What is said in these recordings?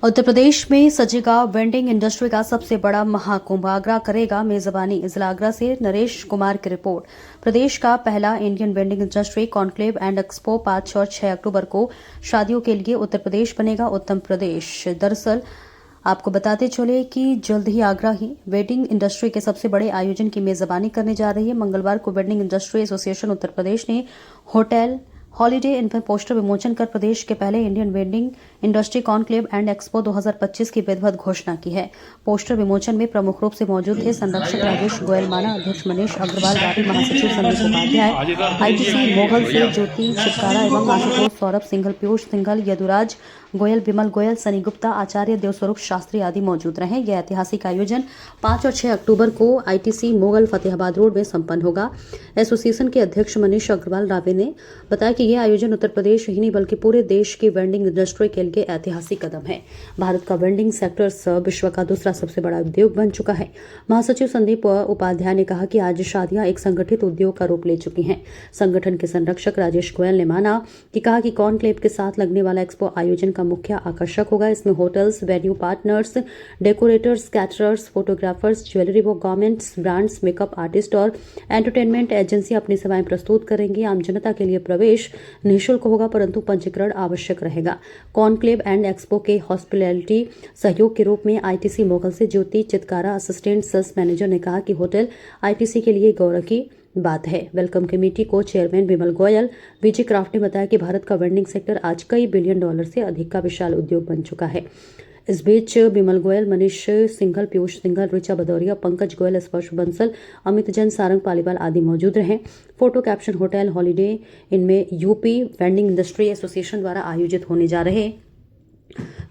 उत्तर प्रदेश में सजेगा vending industry का सबसे बड़ा महाकुंभ। आगरा करेगा मेजबानी। जिला आगरा से नरेश कुमार की रिपोर्ट। प्रदेश का पहला Indian vending industry conclave and expo 5 और 6 अक्टूबर को शादियों के लिए उत्तर प्रदेश बनेगा उत्तम प्रदेश। दरअसल आपको बताते चले कि जल्द ही आगरा ही वेडिंग इंडस्ट्री के सबसे बड़े आयोजन की मेजबानी करने जा रही है। मंगलवार को wedding industry association Uttar Pradesh ने होटल हॉलीडे इन पर पोस्टर विमोचन कर प्रदेश के पहले Indian wedding industry conclave and expo 2025 की विधिवत घोषणा की है। पोस्टर विमोचन में प्रमुख रूप से मौजूद थे संरक्षक राजेश गोयल माना, अध्यक्ष मनीष अग्रवाल, रावी महासचिव संदीप उपाध्याय, आईटीसी मोगल से ज्योति चित्कारा एवं आशुतोष सौरभ सिंघल, पीयूष सिंघल, यदुराज गोयल, विमल गोयल, सनी गुप्ता, आचार्य देवस्वरूप शास्त्री आदि मौजूद रहे। यह ऐतिहासिक आयोजन 5 और 6 अक्टूबर को आईटीसी मोगल फतेहाबाद रोड में संपन्न होगा। एसोसिएशन के अध्यक्ष मनीष अग्रवाल रावे ने बताया कि यह आयोजन उत्तर प्रदेश ही नहीं बल्कि पूरे देश की वेंडिंग इंडस्ट्री के लिए ऐतिहासिक कदम है। भारत का वेंडिंग सेक्टर विश्व का दूसरा सबसे बड़ा उद्योग बन चुका है। महासचिव संदीप उपाध्याय ने कहा कि आज शादियां एक संगठित उद्योग का रूप ले चुकी हैं। संगठन के संरक्षक राजेश गोयल ने माना कि कहा कि कॉन्क्लेव के साथ लगने वाला एक्सपो आयोजन का मुख्य आकर्षक होगा। इसमें hotels, venue partners, decorators, caterers, photographers, jewellery व गारमेंट्स ब्रांड्स, मेकअप आर्टिस्ट और एंटरटेनमेंट एजेंसी अपनी सेवाएं प्रस्तुत करेंगी। आम जनता के लिए प्रवेश निःशुल्क होगा परंतु पंजीकरण आवश्यक रहेगा। कॉन्क्लेव एंड एक्सपो के हॉस्पिटैलिटी सहयोग के रूप में आईटीसी मोगल से ज्योति चित्कारा, असिस्टेंट सेल्स मैनेजर, ने कहा कि होटल आईटीसी के लिए गौरव की बात है। वेलकम कमेटी को चेयरमैन विमल गोयल, विजय क्राफ्ट ने बताया कि भारत का वेंडिंग सेक्टर आज कई बिलियन डॉलर से अधिक का विशाल उद्योग बन चुका है। इस बीच विमल गोयल, मनीष सिंघल, पीयूष सिंघल, ऋचा भदौरिया, पंकज गोयल, स्पर्श बंसल, अमित जैन, सारंग पालीवाल आदि मौजूद रहे। फोटो कैप्शन होटल हॉलीडे इनमें यूपी वेंडिंग इंडस्ट्री एसोसिएशन द्वारा आयोजित होने जा रहे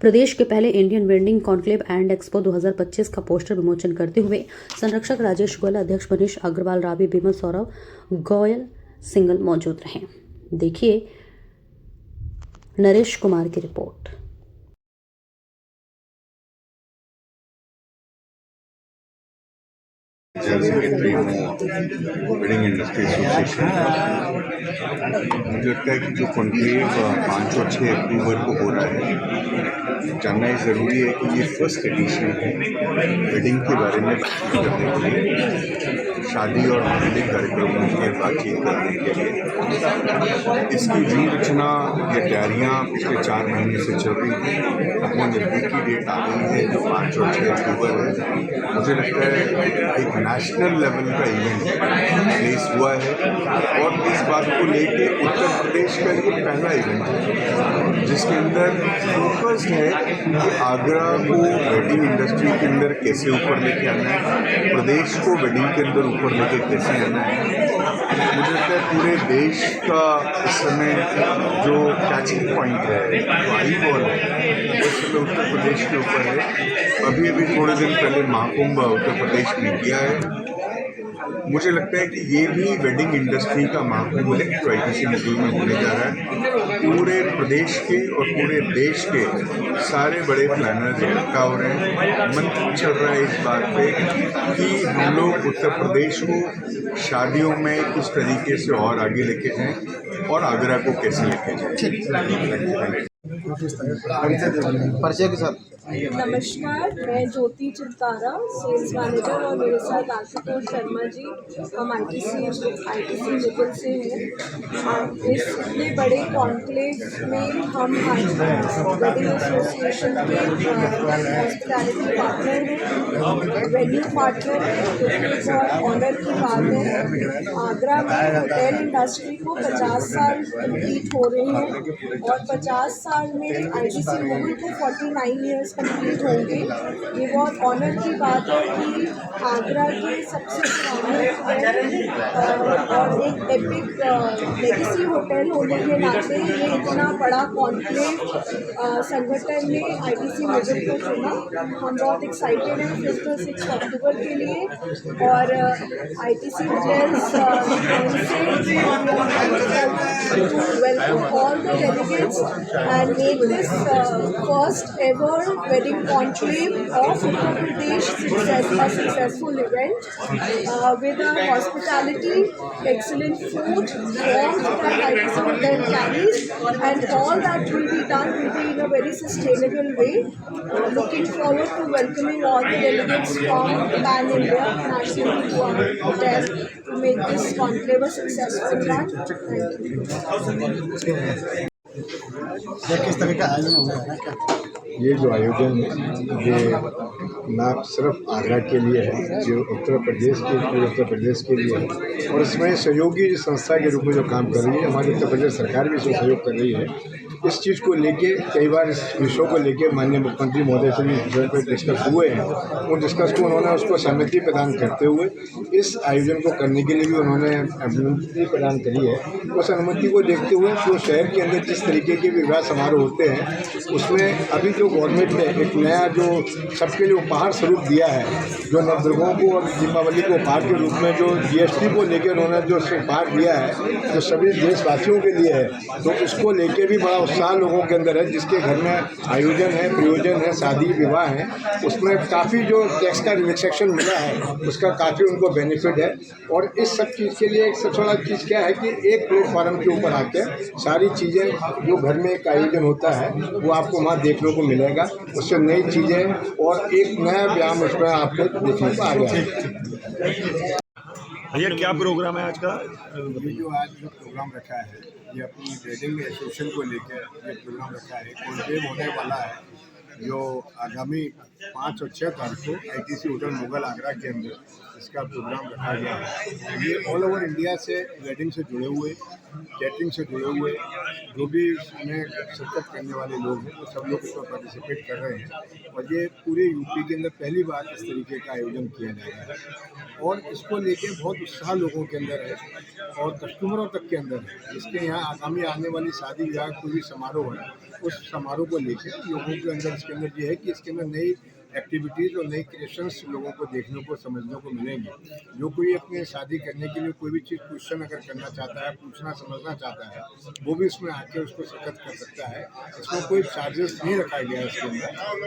प्रदेश के पहले Indian vending conclave and expo 2025 का पोस्टर विमोचन करते हुए संरक्षक राजेश गोयल, अध्यक्ष मनीष अग्रवाल, रावी, विमल, सौरभ गोयल, सिंगल मौजूद रहे। देखिए नरेश कुमार की रिपोर्ट। वेडिंग इंडस्ट्री एसोसिएशन मुझे लगता है कि जो कॉन्क्लेव 5 और 6 अक्टूबर को हो रहा है, जानना ये ज़रूरी है कि ये फर्स्ट एडिशन है वेडिंग के बारे में बातचीत करने के लिए, शादी और मांगलिक कार्यक्रमों की बातचीत करने के लिए। इसकी रूप रचना या तैयारियाँ पिछले 4 महीने से चल रही थी। अपनी नज़दीकी डेट आ गई है जो 5 और 6 अक्टूबर है। मुझे लगता है एक नेशनल लेवल का इवेंट प्लेस हुआ है और इस बात को लेके उत्तर प्रदेश का ये पहला इवेंट है जिसके अंदर फोकस्ड है कि आगरा को वेडिंग इंडस्ट्री के अंदर कैसे ऊपर लेके आना है, प्रदेश को वेडिंग के अंदर ऊपर लेके कैसे आना है। मुझे लगता है पूरे देश का इस समय जो कैचिंग पॉइंट है, जो आई बॉल है, वो सब उत्तर प्रदेश के ऊपर है। अभी थोड़े दिन पहले महाकुंभ उत्तर प्रदेश में किया है। मुझे लगता है कि ये भी वेडिंग इंडस्ट्री का महाकुंभ है जो आईटीसी मोगल में होने जा रहा है। पूरे प्रदेश के और पूरे देश के सारे बड़े प्लानर्स इकट्ठा हो रहे हैं। मन चल रहा है इस बात पे कि हम लोग उत्तर प्रदेश को शादियों में किस तरीके से और आगे लेके जाएं और आगरा को कैसे लेके जाएं। परिचय के साथ। नमस्कार, मैं ज्योति चित्कारा, सेल्स मैनेजर, और मेरे साथ आशुतोष शर्मा जी, हम आईटीसी मोगल से हैं। इस इतने बड़े कॉन्क्लेव में हम वेडिंग एसोसिएशन के हॉस्पिटैलिटी पार्टनर हैं, वेन्यू पार्टनर हैं, जो कि बहुत ऑनर की बात है। आगरा में होटल इंडस्ट्री को 50 साल कंप्लीट हो रहे हैं और 50 साल में आईटीसी मोगल को 49 ईयर्स कंप्लीट होंगे। ये बहुत ऑनर की बात है कि आगरा के सबसे पुराने और एक एपिक लेगेसी होटल होने के नाते ये इतना बड़ा कॉन्क्लेव संगठन ने आईटीसी मोगल को चुना। हम बहुत एक्साइटेड हैं 5 और 6 अक्टूबर के लिए और ITC hotels welcome all the delegates and make this first ever wedding conclave of Uttar Pradesh, a successful event with a hospitality, excellent food, warmth that ITC Hotel carries, and all that will be done will be in a very sustainable way. Looking forward to welcoming all the delegates from Pan India nationally to our hotel to make this conclave a successful one. Thank you. किस तरह का आयोजन हो रहा है क्या? ये जो आयोजन है ये ना सिर्फ आगरा के लिए है, जो उत्तर प्रदेश के लिए है, और इसमें सहयोगी संस्था के रूप में जो काम कर रही है हमारी उत्तर प्रदेश सरकार भी इसमें सहयोग कर रही है। इस चीज़ को लेके कई बार इस विषय को लेके माननीय मुख्यमंत्री महोदय से भी पर डिस्कस हुए हैं। उन डिस्कस को उन्होंने उसको सहमति प्रदान करते हुए इस आयोजन को करने के लिए भी उन्होंने अनुमति प्रदान करी है। उस अनुमति को देखते हुए जो शहर के अंदर जिस तरीके के विवाह समारोह होते हैं उसमें अभी जो गवर्नमेंट ने एक नया जो सबके लिए उपहार स्वरूप दिया है, जो नवदुर्गों को और दीपावली को उपहार के रूप में जो GST को लेकर उन्होंने जो उपहार दिया है जो सभी देशवासियों के लिए है, तो उसको लेके भी बड़ा उत्साह लोगों के अंदर है। जिसके घर में आयोजन है, प्रयोजन है, शादी विवाह है, उसमें काफ़ी जो टैक्स का रिलैक्सेशन मिला है उसका काफ़ी उनको बेनिफिट है। और इस सब चीज़ के लिए एक सबसे बड़ा चीज़ क्या है कि एक प्लेटफॉर्म के ऊपर आके सारी चीज़ें जो घर में एक आयोजन होता है वो आपको वहाँ देखने को मिलेगा, उससे नई चीज़ें और एक नया व्यायाम उसमें आपको देखने को आ गया है। भैया क्या प्रोग्राम है आज का? ये जो आज जो प्रोग्राम रखा है ये अपनी वेडिंग एसोसिएशन को लेकर ये प्रोग्राम रखा है। कॉन्क्लेव होने वाला है जो आगामी 5 और 6 तारीख को ITC होटल मुगल आगरा के अंदर इसका प्रोग्राम रखा गया है। ये ऑल ओवर इंडिया से वेडिंग से जुड़े हुए, कैटरिंग से जुड़े हुए जो भी इसमें शिरकत करने वाले लोग हैं वो सब लोग इसमें पार्टिसिपेट कर रहे हैं। और ये पूरे यूपी के अंदर पहली बार इस तरीके का आयोजन किया जा रहा है और इसको लेके बहुत उत्साह लोगों के अंदर है और कस्टमरों तक के अंदर है। इसके यहाँ आगामी आने वाली शादी विवाह कोई भी समारोह है उस समारोह को लेकर लोगों के अंदर इसके अंदर ये है कि इसके अंदर नई एक्टिविटीज़ और नई क्रिएशंस लोगों को देखने को समझने को मिलेंगे। जो कोई अपने शादी करने के लिए कोई भी चीज़ क्वेश्चन अगर करना चाहता है, पूछना समझना चाहता है, वो भी इसमें आके उसको शिरकत कर सकता है। इसमें कोई चार्जेस नहीं रखा गया है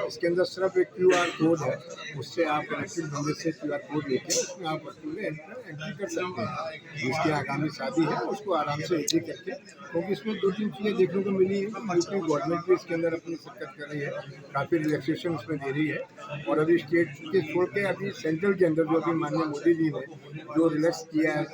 इसके अंदर सिर्फ एक QR कोड है, उससे आप कनेक्टेड नंबर से QR कोड लेके उसमें आप में एंट्री कर सकते हैं। जिसकी आगामी शादी है उसको आराम से एंट्री करके, क्योंकि इसमें 2-3 चीज़ें देखने को मिली है। यूपी गवर्नमेंट भी इसके अंदर अपनी शिरकत कर रही है, काफ़ी रिलैक्सेशन उसमें दे रही है। और अभी स्टेट के छोड़ के अभी सेंट्रल के अंदर जो अभी माननीय मोदी जी ने जो रिलैक्स किया है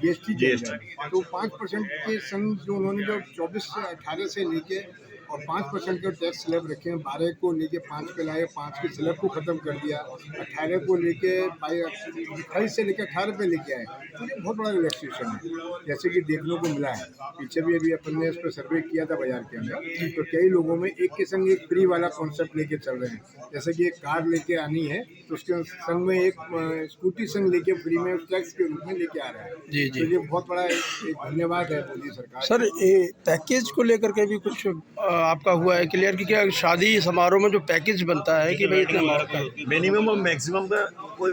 GST के अंदर, तो 5% के संग जो उन्होंने जो 24 से 18 से लेके और 5% के टैक्स स्लैब रखे हैं, 12 को लेके 5 पे लाए, 5 के स्लैब को ख़त्म कर दिया, 18 को लेके 28 से लेकर 18 पे लेके आए। तो ये बहुत बड़ा रिलैक्सेशन है जैसे कि देखने को मिला है। पीछे भी अभी अपन ने इस पर सर्वे किया था बाजार के अंदर, तो कई लोगों में एक के संग एक फ्री वाला कॉन्सेप्ट लेके चल रहे हैं। जैसे कि एक कार लेके आनी है तो उसके संग में एक स्कूटी संग लेके फ्री में टैक्स के रूप में लेके आ रहा है। जी जी, तो ये बहुत बड़ा एक धन्यवाद है मोदी सरकार। सर ये पैकेज को लेकर के भी कुछ आपका हुआ है क्लियर कि क्या शादी समारोह में जो पैकेज बनता है कि भाई इतना मिनिमम और मैक्सिमम का कोई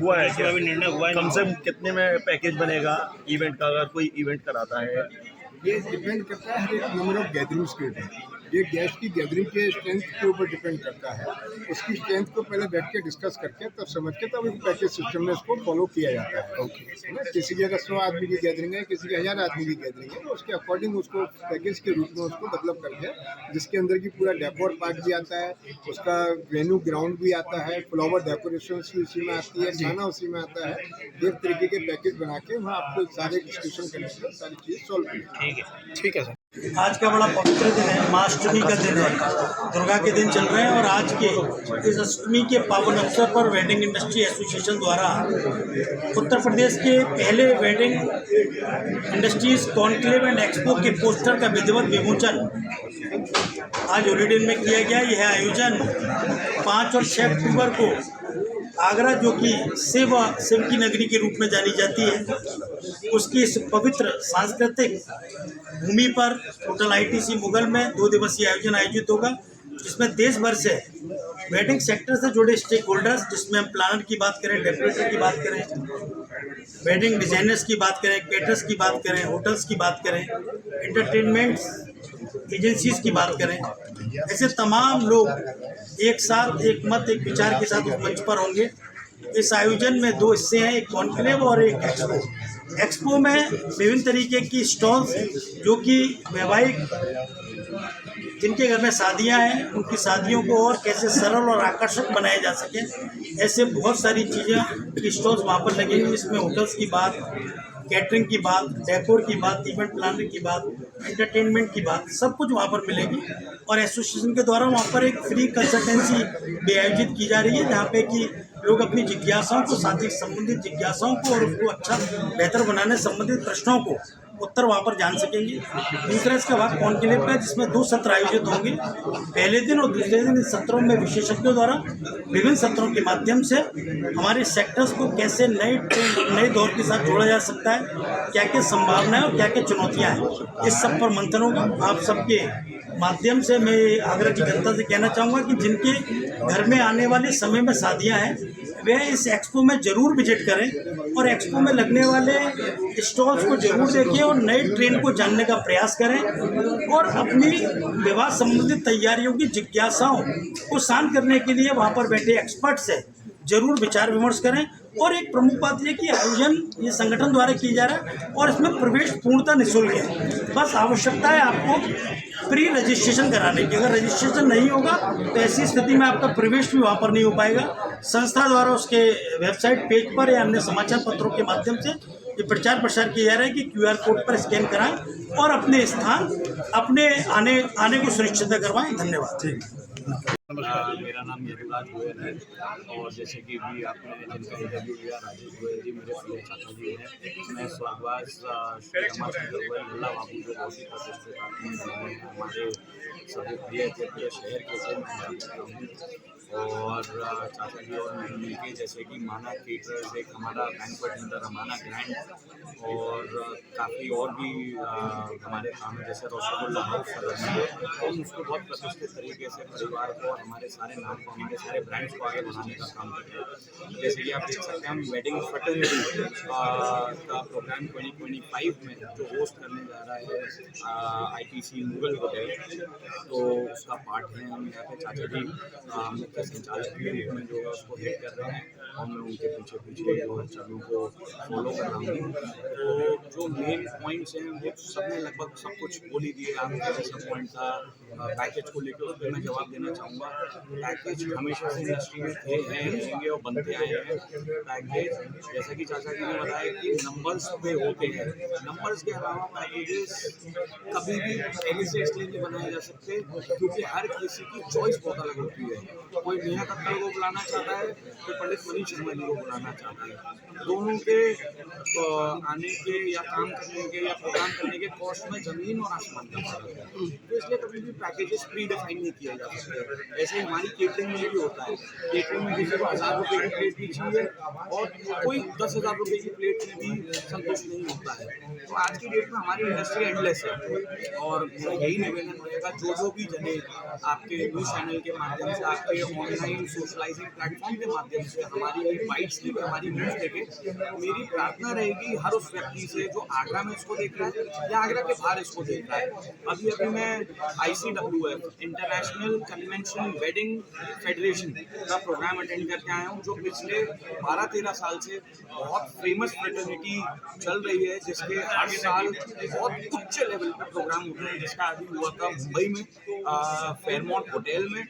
हुआ है क्या? निर्णय हुआ है कम से कम कितने में पैकेज बनेगा इवेंट का, अगर कोई इवेंट कराता है? ये डिपेंड करता है हर एक नंबर ऑफ गैदरिंग्स के ऊपर। ये गेस्ट की गैदरिंग के स्ट्रेंथ के ऊपर डिपेंड करता है। उसकी स्ट्रेंथ को पहले बैठ के डिस्कस करके तब समझ के तब एक पैकेज सिस्टम में इसको फॉलो किया जाता है। ओके, किसी की अगर 100 आदमी की गैदरिंग है, किसी की 1000 आदमी की गैदरिंग है, तो उसके अकॉर्डिंग उसको पैकेज के रूप में उसको डेवलप करके, जिसके अंदर की पूरा डेकोर पार्ट भी आता है, उसका वेन्यू ग्राउंड भी आता है, फ्लावर डेकोरेशन भी उसी में आती है, खाना उसी में आता है। एक तरीके के पैकेज बना के वहाँ आपको सारे डिस्कशन करने से सारी चीज़ सॉल्व की। ठीक है सर। आज का बड़ा पवित्र दिन है, माँ अष्टमी का दिन है, दुर्गा के दिन चल रहे हैं और आज के इस अष्टमी के पावन अवसर पर वेडिंग इंडस्ट्री एसोसिएशन द्वारा उत्तर प्रदेश के पहले wedding industries conclave and expo के पोस्टर का विधिवत विमोचन आज ओलिडन में किया गया। यह आयोजन 5 और 6 अक्टूबर को आगरा, जो कि शिव की नगरी के रूप में जानी जाती है, उसकी इस पवित्र सांस्कृतिक भूमि पर होटल ITC मुगल में 2 दिवसीय आयोजन आयोजित होगा, जिसमें देश भर से वेडिंग सेक्टर से जुड़े स्टेक होल्डर्स, जिसमें हम प्लानर की बात करें, डेकोरेटर की बात करें, वेडिंग डिजाइनर्स की बात करें, केटर्स की बात करें, होटल्स की बात करें, एंटरटेनमेंट एजेंसीज की बात करें, ऐसे तमाम लोग एक साथ एक मत एक विचार के साथ उस मंच पर होंगे। इस आयोजन में 2 हिस्से हैं, एक कॉन्क्लेव और एक एक्सपो। एक्सपो में विभिन्न तरीके की स्टॉल्स, जो कि वैवाहिक जिनके घर में शादियां हैं उनकी शादियों को और कैसे सरल और आकर्षक बनाया जा सके, ऐसे बहुत सारी चीज़ें की स्टॉल्स वहाँ पर लगेंगे। इसमें होटल्स की बात, कैटरिंग की बात, डेकोर की बात, इवेंट प्लानर की बात, एंटरटेनमेंट की बात, सब कुछ वहाँ पर मिलेगी। और एसोसिएशन के द्वारा वहाँ पर एक फ्री कंसल्टेंसी भी आयोजित की जा रही है, जहाँ पे कि लोग अपनी जिज्ञासाओं को, साथी संबंधित जिज्ञासाओं को और उसको अच्छा बेहतर बनाने संबंधित प्रश्नों को उत्तर वहाँ पर जान सकेंगे। दूसरा इसका भाग कॉन्क्लेव का, जिसमें 2 सत्र आयोजित होंगे। पहले दिन और दूसरे दिन इस सत्रों में विशेषज्ञों द्वारा विभिन्न सत्रों के माध्यम से हमारे सेक्टर्स को कैसे नए दौर के साथ जोड़ा जा सकता है, क्या क्या संभावनाएं और क्या क्या चुनौतियां हैं, इस सब पर मंथन होगा। आप सबके माध्यम से मैं आगरा की जनता से कहना चाहूँगा कि जिनके घर में आने वाले समय में शादियाँ हैं वे इस एक्सपो में ज़रूर विजिट करें और एक्सपो में लगने वाले स्टॉल्स को जरूर देखें और नए ट्रेंड को जानने का प्रयास करें और अपनी विवाह संबंधित तैयारियों की जिज्ञासाओं को शांत करने के लिए वहाँ पर बैठे एक्सपर्ट से जरूर विचार विमर्श करें। और एक प्रमुख बात यह कि आयोजन ये संगठन द्वारा किया जा रहा है और इसमें प्रवेश पूर्णतः निःशुल्क है। बस आवश्यकता है आपको प्री रजिस्ट्रेशन कराने की। अगर रजिस्ट्रेशन नहीं होगा तो ऐसी स्थिति में आपका प्रवेश भी वहाँ पर नहीं हो पाएगा। संस्था द्वारा उसके वेबसाइट पेज पर या अन्य समाचार पत्रों के माध्यम से ये प्रचार प्रसार किया जा रहा है कि QR कोड पर स्कैन कराएं और अपने स्थान अपने आने को सुनिश्चित करवाएं। धन्यवाद। मेरा नाम यदुराज गोयल है और जैसे कि भी आपने जिनका इंटरव्यू लिया, राजेश गोयल जी मेरे प्रिय चाचा जी हैं। मैं स्वर्गवास गोयल लल्ला बाबू जो बहुत ही प्रतिष्ठित आदमी हैं, हमारे सभी प्रिय के पूरे शहर के से मैं करता हूँ। और चाचा जी और मैं मिलकर जैसे कि माना थिएटर्स एक हमारा बैंक्वेट सेंटर, हमारा ग्रैंड और काफ़ी और भी हमारे काम है, जैसे रसगुल्ला हाउस तो हम उसको बहुत प्रतिष्ठित तरीके से परिवार को और हमारे सारे नाम को, हमारे सारे ब्रांड्स को आगे बढ़ाने का काम करते हैं। जैसे कि आप देख सकते हैं हम वेडिंग फर्टिलिटी का प्रोग्राम 2025 में जो होस्ट करने जा रहा है ITC मुगल होटल, तो उसका पार्ट है। हम यहाँ पे चाचा जी मुख्य संचालक के रूप में जो है उसको हेड कर रहे हैं और मैं उनके पीछे पीछे जो है चलों को फॉलो कर रहा हूँ। तो जो मेन पॉइंट्स हैं वो सबने लगभग सब कुछ बोल ही दिए। आपका जैसा पॉइंट था पैकेज को लेकर, उस पर मैं जवाब देना चाहूँगा। पैकेज हमेशा से इंडस्ट्री में थे, हैं, रहेंगे और बनते आए हैं। पैकेज जैसा कि चाचा जी ने बताया कि नंबर्स पे होते हैं, नंबर्स के अलावा पैकेजेस कभी भी पहले से इसलिए नहीं बनाए जा सकते क्योंकि हर किसी की चॉइस बहुत अलग होती है। कोई नेहा कक्कड़ को बुलाना चाहता है, कोई पंडित मनीष शर्मा जी को बुलाना चाहता है। दोनों के आने के या काम करने के या प्रोग्राम करने के कॉस्ट में ज़मीन और आसमान का फर्क है। तो इसलिए कभी भी पैकेजेस प्री डिफाइन नहीं किया जा सकते। ऐसे ही हमारी केटरिंग में भी होता है। केटरिंग में किसी को 1000 रुपये की प्लेट भी चाहिए और कोई 10,000 रुपये की प्लेट में भी संतुष्ट नहीं होता है। तो आज की डेट में हमारी इंडस्ट्री एंडलेस है और मेरा यही निवेदन रहेगा, जो भी जने आपके न्यूज़ चैनल के माध्यम से, आपके ऑनलाइन सोशलाइजिंग प्लेटफॉर्म के माध्यम से हमारी बाइट्स देखे, हमारी न्यूज़ देखे, मेरी प्रार्थना रहेगी हर उस व्यक्ति से जो आगरा में इसको देख रहा है या आगरा के बाहर इसको देख रहा है। अभी मैं ICWF international convention wedding federation का प्रोग्राम अटेंड करके आया हूँ, जो पिछले 12-13 साल से बहुत फेमस फ्रेटर्निटी चल रही है, जिसके हर साल बहुत उच्च लेवल पर प्रोग्राम होते हैं। जिसका अभी हुआ था मुंबई में फेयरमाउंट होटल में।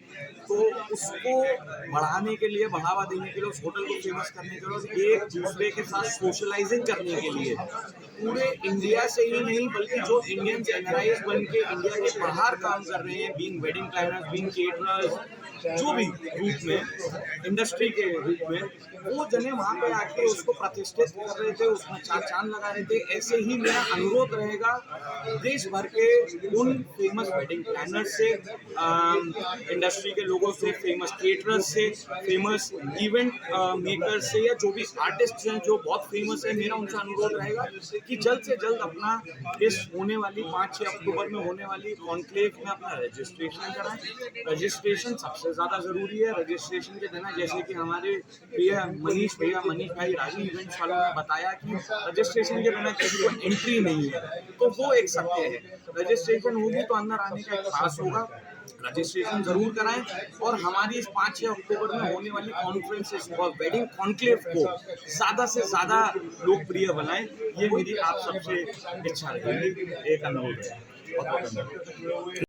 तो उसको बढ़ाने के लिए, बढ़ावा देने के लिए, उस होटल को फेमस करने के लिए, एक दूसरे के साथ सोशलाइजिंग करने के लिए पूरे इंडिया से ही नहीं बल्कि जो इंडियंस NRIs बन के इंडिया के बाहर काम कर रहे हैं, being wedding planners, being caterers, जो भी रूप में इंडस्ट्री के रूप में, वो जने वहाँ पे आके उसको प्रतिष्ठित कर रहे थे, उसमें चांद लगा रहे थे। ऐसे ही मेरा अनुरोध रहेगा देश भर के उन फेमस वेडिंग प्लानर्स से, इंडस्ट्री के लोगों से, फेमस केटरर्स से, फेमस इवेंट मेकर्स से, या जो भी आर्टिस्ट हैं जो बहुत फेमस है, मेरा उनसे अनुरोध रहेगा कि जल्द से जल्द अपना इस होने वाली 5-6 अक्टूबर में होने वाली कॉन्क्लेव में अपना रजिस्ट्रेशन कराएं। रजिस्ट्रेशन सबसे ज़्यादा ज़रूरी है। रजिस्ट्रेशन के बिना, जैसे कि हमारे मनीष भाई राजू इवेंट्स वालों ने बताया कि रजिस्ट्रेशन के बिना किसी को एंट्री नहीं है, तो वो एक सत्य है। रजिस्ट्रेशन होगी तो अंदर आने का एक पास होगा। रजिस्ट्रेशन जरूर कराएं और हमारी इस 5-6 अक्टूबर में होने वाली कॉन्फ्रेंसेस और वेडिंग कॉन्क्लेव को ज़्यादा से ज़्यादा लोकप्रिय बनाएं। ये मेरी आप सबसे इच्छा रहेगी, एक अनुरोध है। बहुत बहुत धन्यवाद।